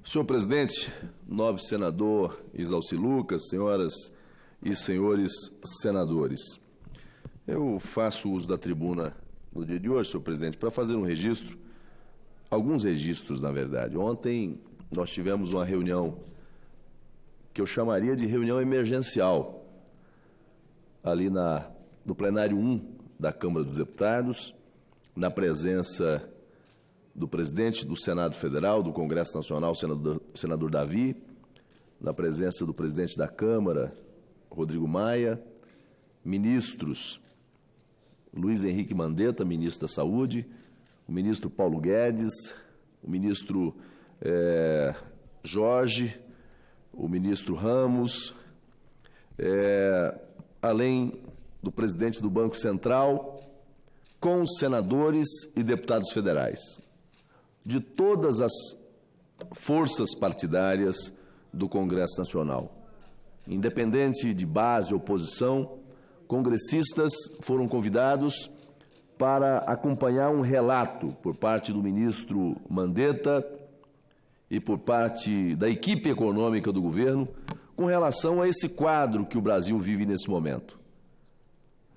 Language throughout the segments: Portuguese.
Senhor presidente, nobre senador Isalci Lucas, senhoras e senhores senadores, eu faço uso da tribuna no dia de hoje, senhor presidente, para fazer um registro, alguns registros, na verdade. Ontem nós tivemos uma reunião que eu chamaria de reunião emergencial, ali no plenário 1 da Câmara dos Deputados, na presença do presidente do Senado Federal, do Congresso Nacional, senador Davi, na presença do presidente da Câmara, Rodrigo Maia, ministros Luiz Henrique Mandetta, ministro da Saúde, o ministro Paulo Guedes, o ministro Jorge, o ministro Ramos, além do presidente do Banco Central, com os senadores e deputados federais, de todas as forças partidárias do Congresso Nacional. Independente de base ou oposição, congressistas foram convidados para acompanhar um relato por parte do ministro Mandetta e por parte da equipe econômica do governo com relação a esse quadro que o Brasil vive nesse momento.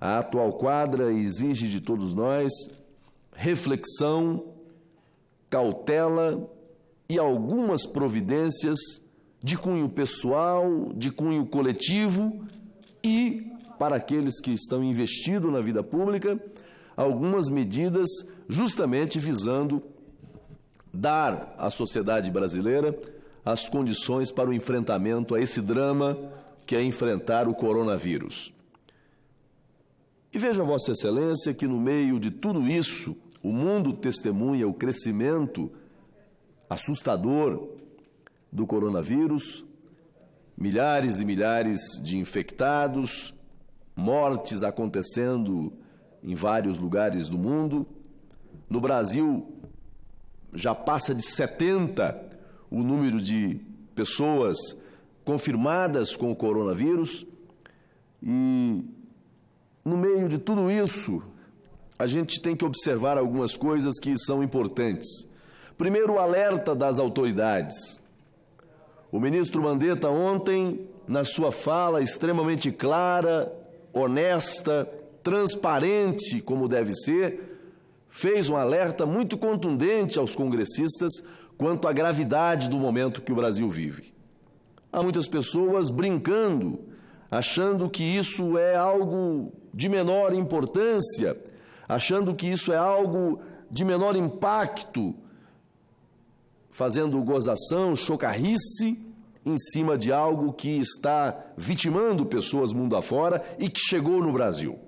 A atual quadra exige de todos nós reflexão, cautela e algumas providências de cunho pessoal, de cunho coletivo e, para aqueles que estão investidos na vida pública, algumas medidas justamente visando dar à sociedade brasileira as condições para o enfrentamento a esse drama que é enfrentar o coronavírus. E veja, Vossa Excelência, que no meio de tudo isso, o mundo testemunha o crescimento assustador do coronavírus, milhares e milhares de infectados, mortes acontecendo em vários lugares do mundo. No Brasil, já passa de 70 o número de pessoas confirmadas com o coronavírus. E, no meio de tudo isso, a gente tem que observar algumas coisas que são importantes. Primeiro, o alerta das autoridades. O ministro Mandetta ontem, na sua fala extremamente clara, honesta, transparente, como deve ser, fez um alerta muito contundente aos congressistas quanto à gravidade do momento que o Brasil vive. Há muitas pessoas brincando, achando que isso é algo de menor importância, achando que isso é algo de menor impacto, fazendo gozação, chocarrice, em cima de algo que está vitimando pessoas mundo afora e que chegou no Brasil.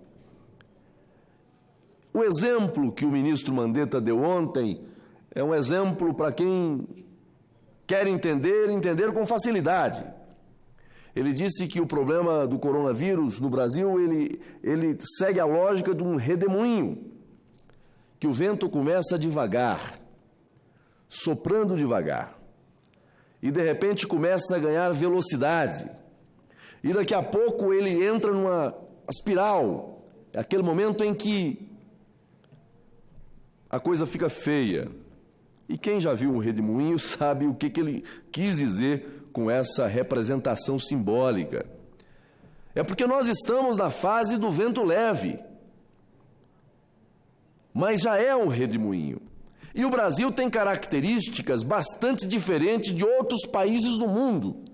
O exemplo que o ministro Mandetta deu ontem é um exemplo para quem quer entender com facilidade. Ele disse que o problema do coronavírus no Brasil, ele segue a lógica de um redemoinho, que o vento começa devagar, soprando devagar, e de repente começa a ganhar velocidade, e daqui a pouco ele entra numa espiral, aquele momento em que a coisa fica feia. E quem já viu um redemoinho sabe o que ele quis dizer com essa representação simbólica. É porque nós estamos na fase do vento leve, mas já é um redemoinho. E o Brasil tem características bastante diferentes de outros países do mundo.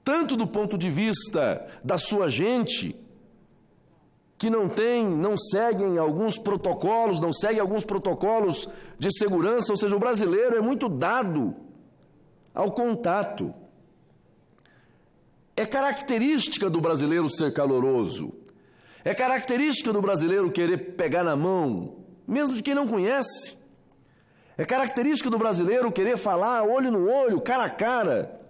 Tanto do ponto de vista da sua gente, que não seguem alguns protocolos, não seguem alguns protocolos de segurança, ou seja, o brasileiro é muito dado ao contato. É característica do brasileiro ser caloroso, é característica do brasileiro querer pegar na mão, mesmo de quem não conhece. É característica do brasileiro querer falar olho no olho, cara a cara.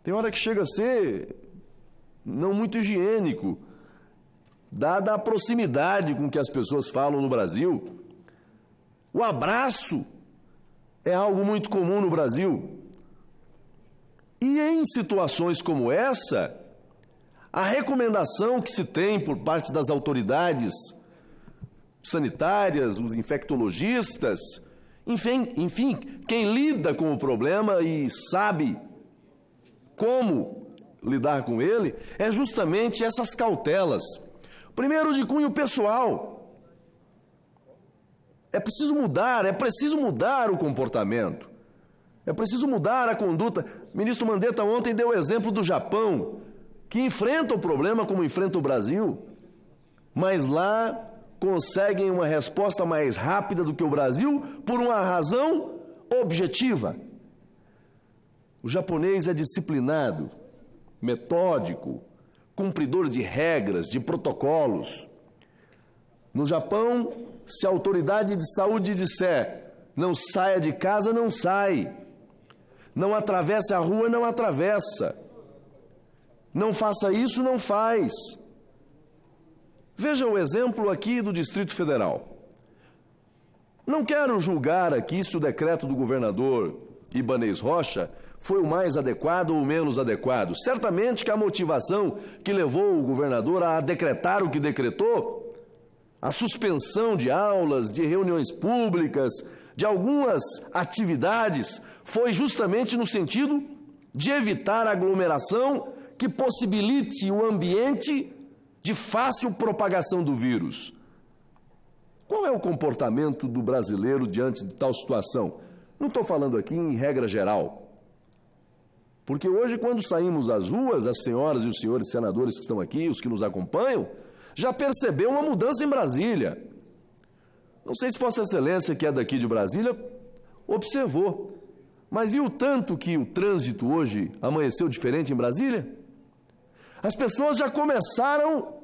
Tem hora que chega a ser não muito higiênico, dada a proximidade com que as pessoas falam no Brasil. O abraço é algo muito comum no Brasil. E em situações como essa, a recomendação que se tem por parte das autoridades sanitárias, os infectologistas, Enfim, quem lida com o problema e sabe como lidar com ele é justamente essas cautelas. Primeiro, de cunho pessoal. É preciso mudar o comportamento. É preciso mudar a conduta. O ministro Mandetta ontem deu o exemplo do Japão, que enfrenta o problema como enfrenta o Brasil, mas lá conseguem uma resposta mais rápida do que o Brasil por uma razão objetiva. O japonês é disciplinado, metódico, cumpridor de regras, de protocolos. No Japão, se a autoridade de saúde disser não saia de casa, não sai. Não atravesse a rua, não atravessa. Não faça isso, não faz. Veja o exemplo aqui do Distrito Federal. Não quero julgar aqui se o decreto do governador Ibanez Rocha foi o mais adequado ou o menos adequado. Certamente que a motivação que levou o governador a decretar o que decretou, a suspensão de aulas, de reuniões públicas, de algumas atividades, foi justamente no sentido de evitar a aglomeração que possibilite o ambiente de fácil propagação do vírus. Qual é o comportamento do brasileiro diante de tal situação? Não estou falando aqui em regra geral. Porque hoje, quando saímos às ruas, as senhoras e os senhores senadores que estão aqui, os que nos acompanham, já percebeu uma mudança em Brasília. Não sei se Vossa Excelência, que é daqui de Brasília, observou, mas viu tanto que o trânsito hoje amanheceu diferente em Brasília? As pessoas já começaram,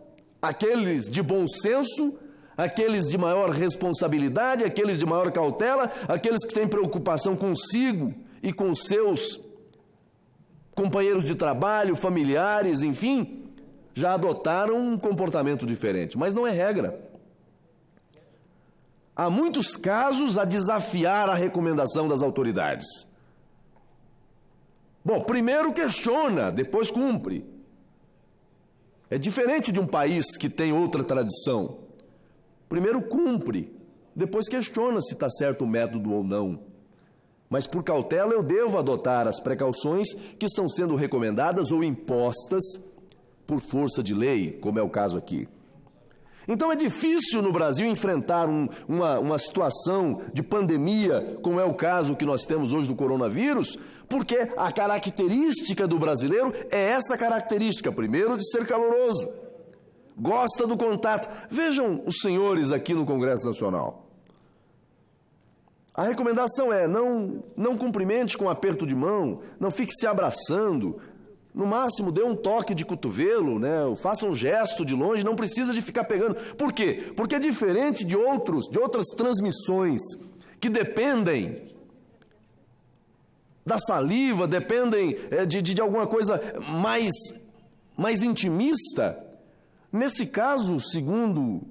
aqueles de bom senso, aqueles de maior responsabilidade, aqueles de maior cautela, aqueles que têm preocupação consigo e com seus companheiros de trabalho, familiares, enfim, já adotaram um comportamento diferente, mas não é regra. Há muitos casos a desafiar a recomendação das autoridades. Bom, primeiro questiona, depois cumpre. É diferente de um país que tem outra tradição. Primeiro cumpre, depois questiona se está certo o método ou não. Mas por cautela eu devo adotar as precauções que estão sendo recomendadas ou impostas por força de lei, como é o caso aqui. Então é difícil no Brasil enfrentar uma situação de pandemia, como é o caso que nós temos hoje do coronavírus, porque a característica do brasileiro é essa característica, primeiro, de ser caloroso, gosta do contato. Vejam os senhores aqui no Congresso Nacional. A recomendação é não cumprimente com aperto de mão, não fique se abraçando, no máximo dê um toque de cotovelo, né? Faça um gesto de longe, não precisa de ficar pegando. Por quê? Porque é diferente de outras transmissões que dependem da saliva, dependem de alguma coisa mais intimista. Nesse caso, segundo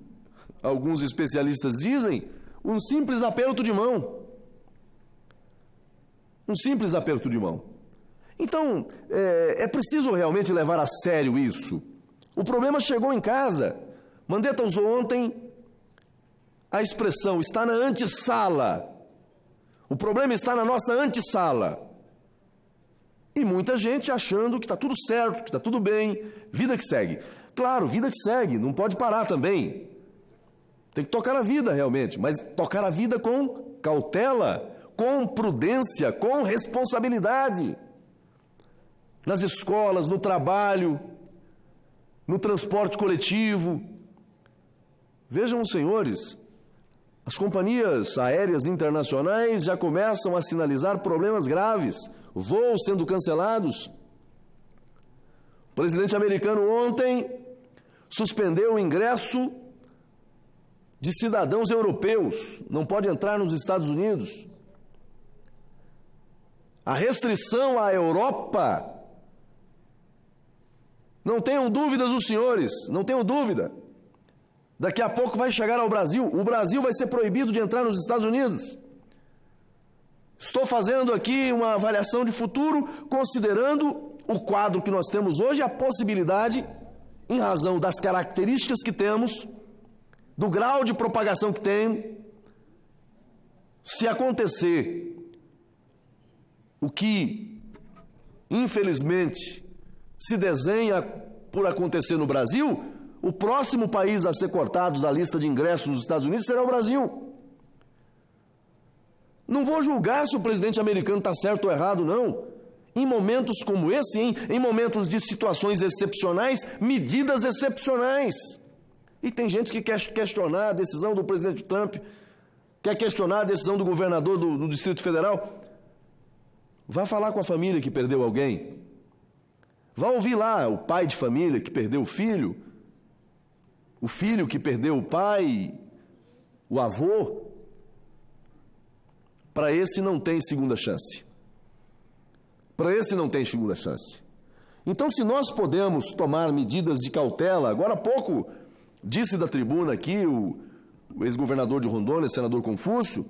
alguns especialistas dizem, um simples aperto de mão. Um simples aperto de mão. Então, é preciso realmente levar a sério isso. O problema chegou em casa. Mandetta usou ontem a expressão, está na antessala. O problema está na nossa antessala. E muita gente achando que está tudo certo, que está tudo bem, vida que segue. Claro, vida que segue, não pode parar também. Tem que tocar a vida realmente, mas tocar a vida com cautela, com prudência, com responsabilidade. Nas escolas, no trabalho, no transporte coletivo. Vejam, senhores, as companhias aéreas internacionais já começam a sinalizar problemas graves, voos sendo cancelados. O presidente americano ontem suspendeu o ingresso de cidadãos europeus, não pode entrar nos Estados Unidos. A restrição à Europa, não tenham dúvidas os senhores, não tenham dúvida. Daqui a pouco vai chegar ao Brasil. O Brasil vai ser proibido de entrar nos Estados Unidos. Estou fazendo aqui uma avaliação de futuro, considerando o quadro que nós temos hoje, a possibilidade, em razão das características que temos, do grau de propagação que tem, se acontecer o que, infelizmente, se desenha por acontecer no Brasil, o próximo país a ser cortado da lista de ingressos dos Estados Unidos será o Brasil. Não vou julgar se o presidente americano está certo ou errado, não. Em momentos como esse, em momentos de situações excepcionais, medidas excepcionais. E tem gente que quer questionar a decisão do presidente Trump, quer questionar a decisão do governador do Distrito Federal. Vá falar com a família que perdeu alguém. Vá ouvir lá o pai de família que perdeu o filho que perdeu o pai, o avô. Para esse não tem segunda chance. Para esse não tem segunda chance. Então, se nós podemos tomar medidas de cautela, agora há pouco disse da tribuna aqui o ex-governador de Rondônia, senador Confúcio,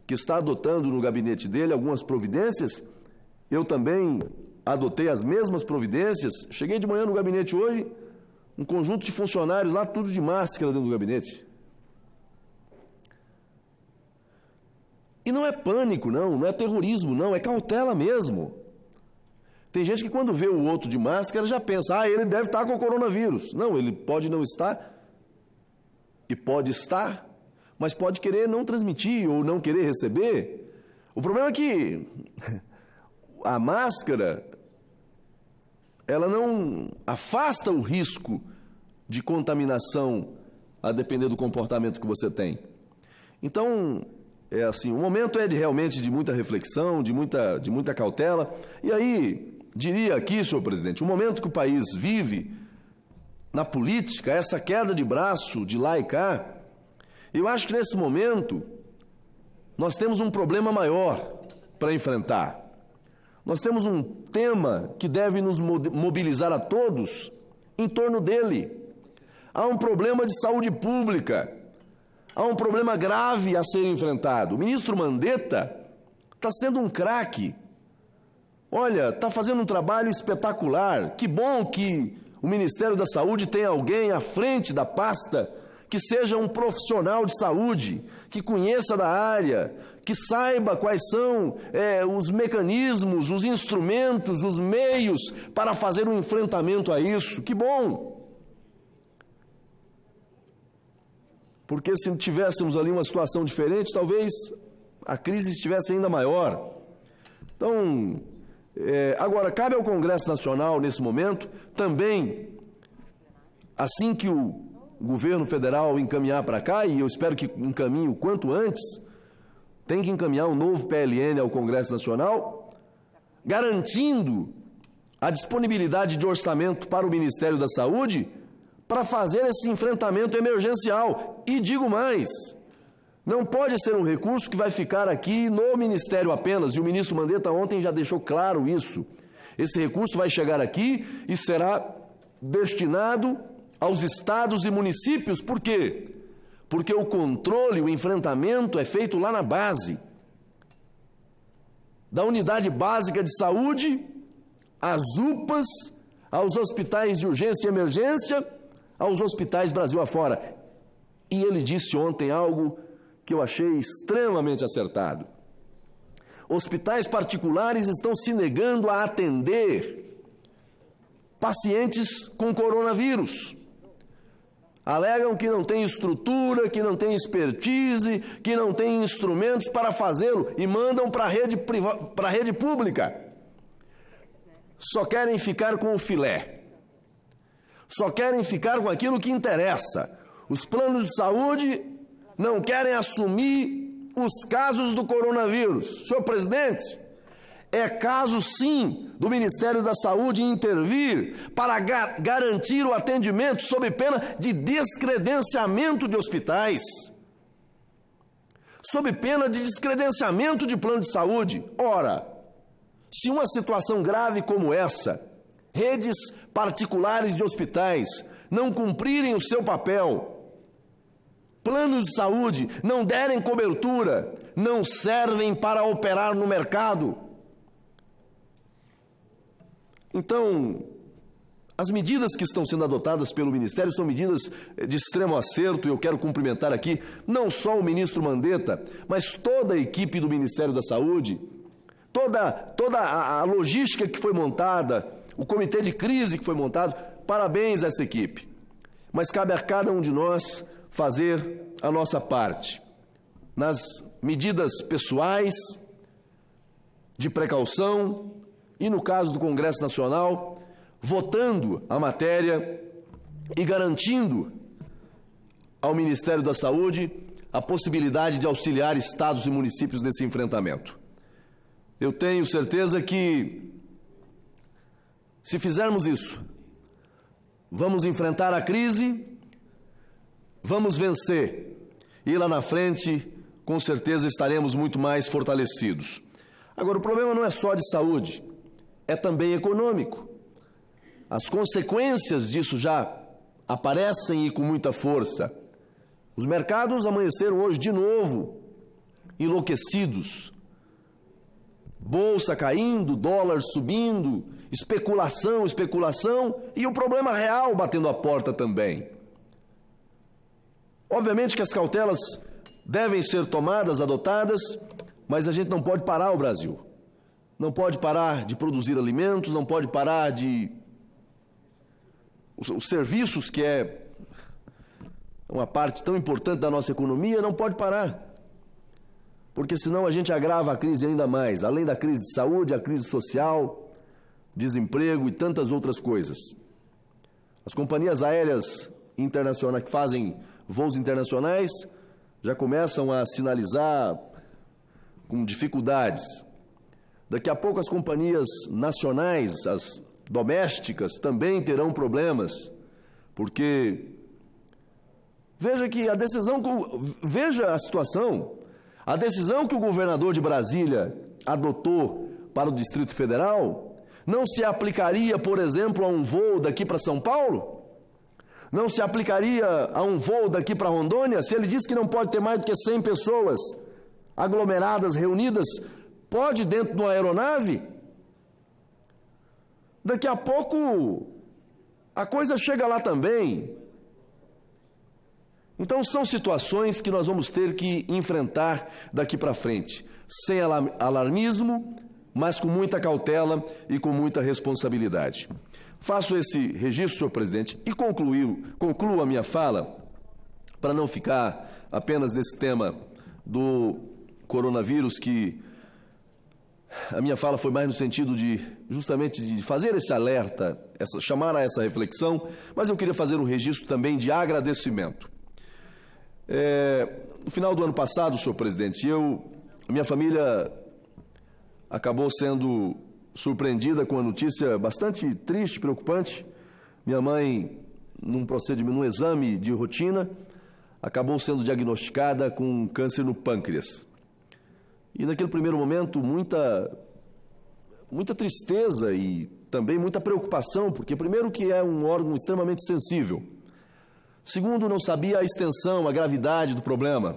que está adotando no gabinete dele algumas providências. Eu também adotei as mesmas providências. Cheguei de manhã no gabinete hoje, um conjunto de funcionários lá, tudo de máscara dentro do gabinete. E não é pânico, não é terrorismo, não, é cautela mesmo. Tem gente que quando vê o outro de máscara já pensa, ele deve estar com o coronavírus. Não, ele pode não estar, e pode estar, mas pode querer não transmitir ou não querer receber. O problema é que a máscara, ela não afasta o risco de contaminação a depender do comportamento que você tem. Então, é assim, o momento é realmente de muita reflexão, de muita cautela. E aí, diria aqui, senhor presidente, o momento que o país vive na política, essa queda de braço de lá e cá, eu acho que nesse momento nós temos um problema maior para enfrentar. Nós temos um tema que deve nos mobilizar a todos em torno dele. Há um problema de saúde pública, há um problema grave a ser enfrentado. O ministro Mandetta está sendo um craque. Olha, está fazendo um trabalho espetacular. Que bom que o Ministério da Saúde tem alguém à frente da pasta que seja um profissional de saúde, que conheça da área, que saiba quais são os mecanismos, os instrumentos, os meios para fazer um enfrentamento a isso. Que bom! Porque se tivéssemos ali uma situação diferente, talvez a crise estivesse ainda maior. Então, agora, cabe ao Congresso Nacional, nesse momento, também, assim que o governo federal encaminhar para cá, e eu espero que encaminhe o quanto antes, tem que encaminhar um novo PLN ao Congresso Nacional, garantindo a disponibilidade de orçamento para o Ministério da Saúde para fazer esse enfrentamento emergencial. E digo mais, não pode ser um recurso que vai ficar aqui no Ministério apenas, e o ministro Mandetta ontem já deixou claro isso. Esse recurso vai chegar aqui e será destinado aos estados e municípios. Por quê? Porque o controle, o enfrentamento é feito lá na base. Da unidade básica de saúde, às UPAs, aos hospitais de urgência e emergência, aos hospitais Brasil afora. E ele disse ontem algo que eu achei extremamente acertado. Hospitais particulares estão se negando a atender pacientes com coronavírus. Alegam que não tem estrutura, que não tem expertise, que não tem instrumentos para fazê-lo e mandam para a rede pública. Só querem ficar com o filé. Só querem ficar com aquilo que interessa. Os planos de saúde não querem assumir os casos do coronavírus. Senhor presidente, é caso sim do Ministério da Saúde intervir para garantir o atendimento sob pena de descredenciamento de hospitais, sob pena de descredenciamento de plano de saúde. Ora, se uma situação grave como essa, redes particulares de hospitais não cumprirem o seu papel, planos de saúde não derem cobertura, não servem para operar no mercado. Então, As medidas que estão sendo adotadas pelo Ministério são medidas de extremo acerto, e eu quero cumprimentar aqui não só o ministro Mandetta, mas toda a equipe do Ministério da Saúde, toda a logística que foi montada, o comitê de crise que foi montado. Parabéns a essa equipe. Mas cabe a cada um de nós fazer a nossa parte, nas medidas pessoais, de precaução, e no caso do Congresso Nacional, votando a matéria e garantindo ao Ministério da Saúde a possibilidade de auxiliar estados e municípios nesse enfrentamento. Eu tenho certeza que, se fizermos isso, vamos enfrentar a crise, vamos vencer, e lá na frente, com certeza, estaremos muito mais fortalecidos. Agora, o problema não é só de saúde, é também econômico. As consequências disso já aparecem e com muita força. Os mercados amanheceram hoje de novo enlouquecidos. Bolsa caindo, dólar subindo, especulação, e o problema real batendo a porta também. Obviamente que as cautelas devem ser tomadas, adotadas, mas a gente não pode parar o Brasil. Não pode parar de produzir alimentos, não pode parar de... Os serviços, que é uma parte tão importante da nossa economia, não pode parar. Porque senão a gente agrava a crise ainda mais. Além da crise de saúde, a crise social, desemprego e tantas outras coisas. As companhias aéreas internacionais que fazem voos internacionais já começam a sinalizar com dificuldades. Daqui a pouco as companhias nacionais, as domésticas, também terão problemas, porque veja a situação. A decisão que o governador de Brasília adotou para o Distrito Federal não se aplicaria, por exemplo, a um voo daqui para São Paulo? Não se aplicaria a um voo daqui para Rondônia? Se ele diz que não pode ter mais do que 100 pessoas aglomeradas, reunidas, pode dentro de uma aeronave? Daqui a pouco a coisa chega lá também. Então são situações que nós vamos ter que enfrentar daqui para frente, sem alarmismo, mas com muita cautela e com muita responsabilidade. Faço esse registro, senhor presidente, e concluo a minha fala, para não ficar apenas nesse tema do coronavírus, que a minha fala foi mais no sentido de justamente de fazer esse alerta, chamar a essa reflexão, mas eu queria fazer um registro também de agradecimento. No final do ano passado, senhor presidente, minha família acabou sendo surpreendida com uma notícia bastante triste, preocupante. Minha mãe, num exame de rotina, acabou sendo diagnosticada com câncer no pâncreas. E naquele primeiro momento, muita tristeza e também muita preocupação, porque primeiro que é um órgão extremamente sensível. Segundo, não sabia a extensão, a gravidade do problema.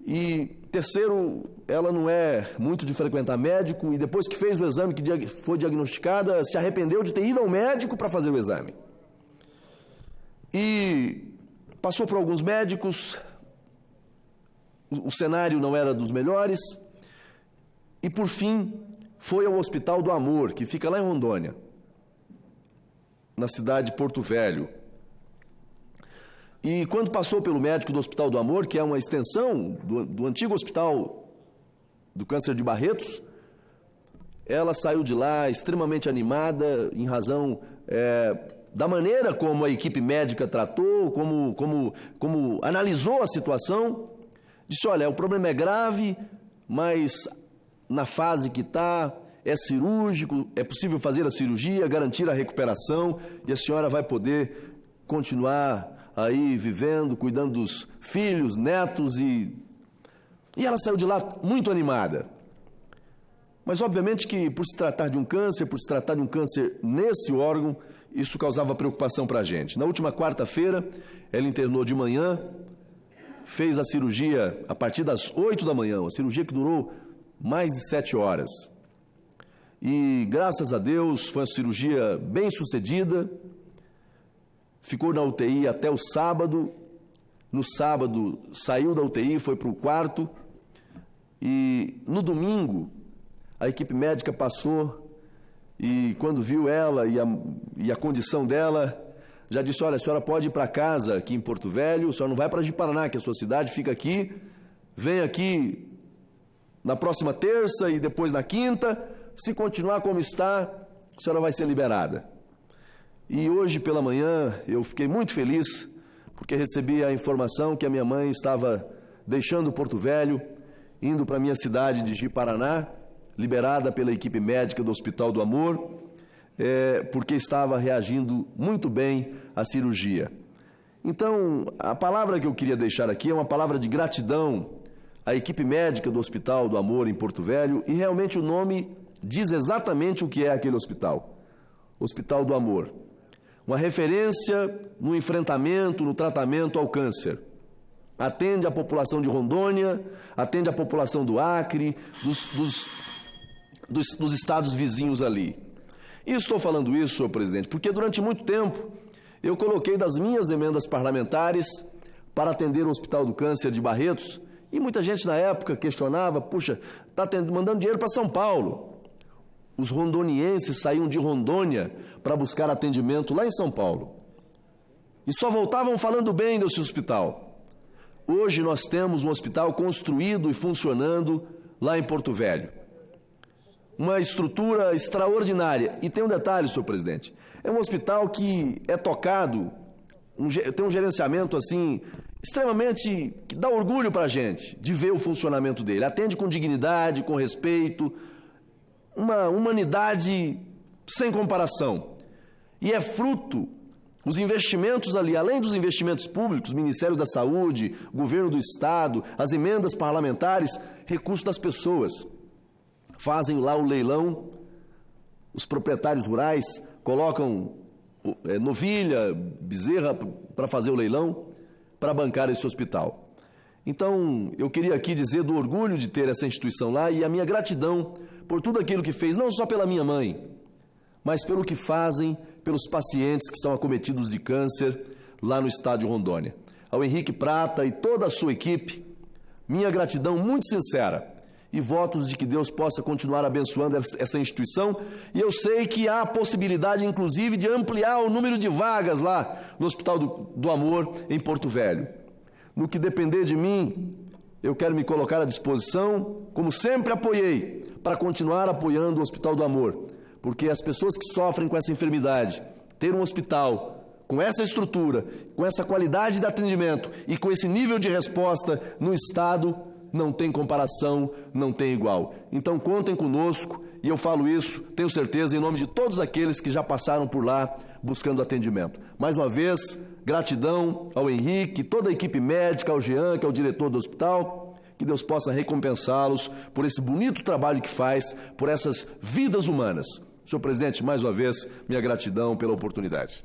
E terceiro, ela não é muito de frequentar médico, e depois que fez o exame, que foi diagnosticada, se arrependeu de ter ido ao médico para fazer o exame. E passou por alguns médicos, o cenário não era dos melhores, e por fim foi ao Hospital do Amor, que fica lá em Rondônia, na cidade de Porto Velho. E quando passou pelo médico do Hospital do Amor, que é uma extensão do antigo Hospital do Câncer de Barretos, ela saiu de lá extremamente animada, em razão da maneira como a equipe médica tratou, como analisou a situação. Disse, olha, o problema é grave, mas na fase que está, é cirúrgico, é possível fazer a cirurgia, garantir a recuperação, e a senhora vai poder continuar aí vivendo, cuidando dos filhos, netos, e ela saiu de lá muito animada. Mas obviamente que por se tratar de um câncer, nesse órgão, isso causava preocupação para a gente. Na última quarta-feira, ela internou de manhã, fez a cirurgia a partir das 8 da manhã, uma cirurgia que durou mais de 7 horas. e, graças a Deus, foi uma cirurgia bem sucedida. Ficou na UTI até o sábado. No sábado, saiu da UTI, foi para o quarto. E, no domingo, a equipe médica passou e, quando viu ela e a condição dela, já disse: olha, a senhora pode ir para casa aqui em Porto Velho, a senhora não vai para Ji-Paraná, que é a sua cidade, fica aqui, vem aqui na próxima terça e depois na quinta. Se continuar como está, a senhora vai ser liberada. E hoje pela manhã eu fiquei muito feliz, porque recebi a informação que a minha mãe estava deixando Porto Velho, indo para a minha cidade de Ji-Paraná, liberada pela equipe médica do Hospital do Amor, porque estava reagindo muito bem à cirurgia. Então, a palavra que eu queria deixar aqui é uma palavra de gratidão à equipe médica do Hospital do Amor em Porto Velho, e realmente o nome diz exatamente o que é aquele hospital. Hospital do Amor. Uma referência no enfrentamento, no tratamento ao câncer. Atende a população de Rondônia, atende a população do Acre, dos estados vizinhos ali. E estou falando isso, senhor presidente, porque durante muito tempo eu coloquei das minhas emendas parlamentares para atender o Hospital do Câncer de Barretos, e muita gente na época questionava: puxa, está mandando dinheiro para São Paulo. Os rondonienses saíam de Rondônia para buscar atendimento lá em São Paulo. E só voltavam falando bem desse hospital. Hoje nós temos um hospital construído e funcionando lá em Porto Velho. Uma estrutura extraordinária. E tem um detalhe, senhor presidente. É um hospital que é tocado, tem um gerenciamento assim extremamente, que dá orgulho para a gente de ver o funcionamento dele. Atende com dignidade, com respeito, uma humanidade sem comparação. E é fruto, os investimentos ali, além dos investimentos públicos, Ministério da Saúde, Governo do Estado, as emendas parlamentares, recursos das pessoas. Fazem lá o leilão, os proprietários rurais colocam novilha, bezerra para fazer o leilão, para bancar esse hospital. Então, eu queria aqui dizer do orgulho de ter essa instituição lá e a minha gratidão por tudo aquilo que fez, não só pela minha mãe, mas pelo que fazem pelos pacientes que são acometidos de câncer lá no estado de Rondônia. Ao Henrique Prata e toda a sua equipe, minha gratidão muito sincera e votos de que Deus possa continuar abençoando essa instituição. E eu sei que há a possibilidade, inclusive, de ampliar o número de vagas lá no Hospital do Amor em Porto Velho. No que depender de mim, eu quero me colocar à disposição, como sempre apoiei, para continuar apoiando o Hospital do Amor, porque as pessoas que sofrem com essa enfermidade, ter um hospital com essa estrutura, com essa qualidade de atendimento e com esse nível de resposta no Estado, não tem comparação, não tem igual. Então contem conosco, e eu falo isso, tenho certeza, em nome de todos aqueles que já passaram por lá buscando atendimento. Mais uma vez, gratidão ao Henrique, toda a equipe médica, ao Jean, que é o diretor do hospital, que Deus possa recompensá-los por esse bonito trabalho que faz, por essas vidas humanas. Senhor presidente, mais uma vez, minha gratidão pela oportunidade.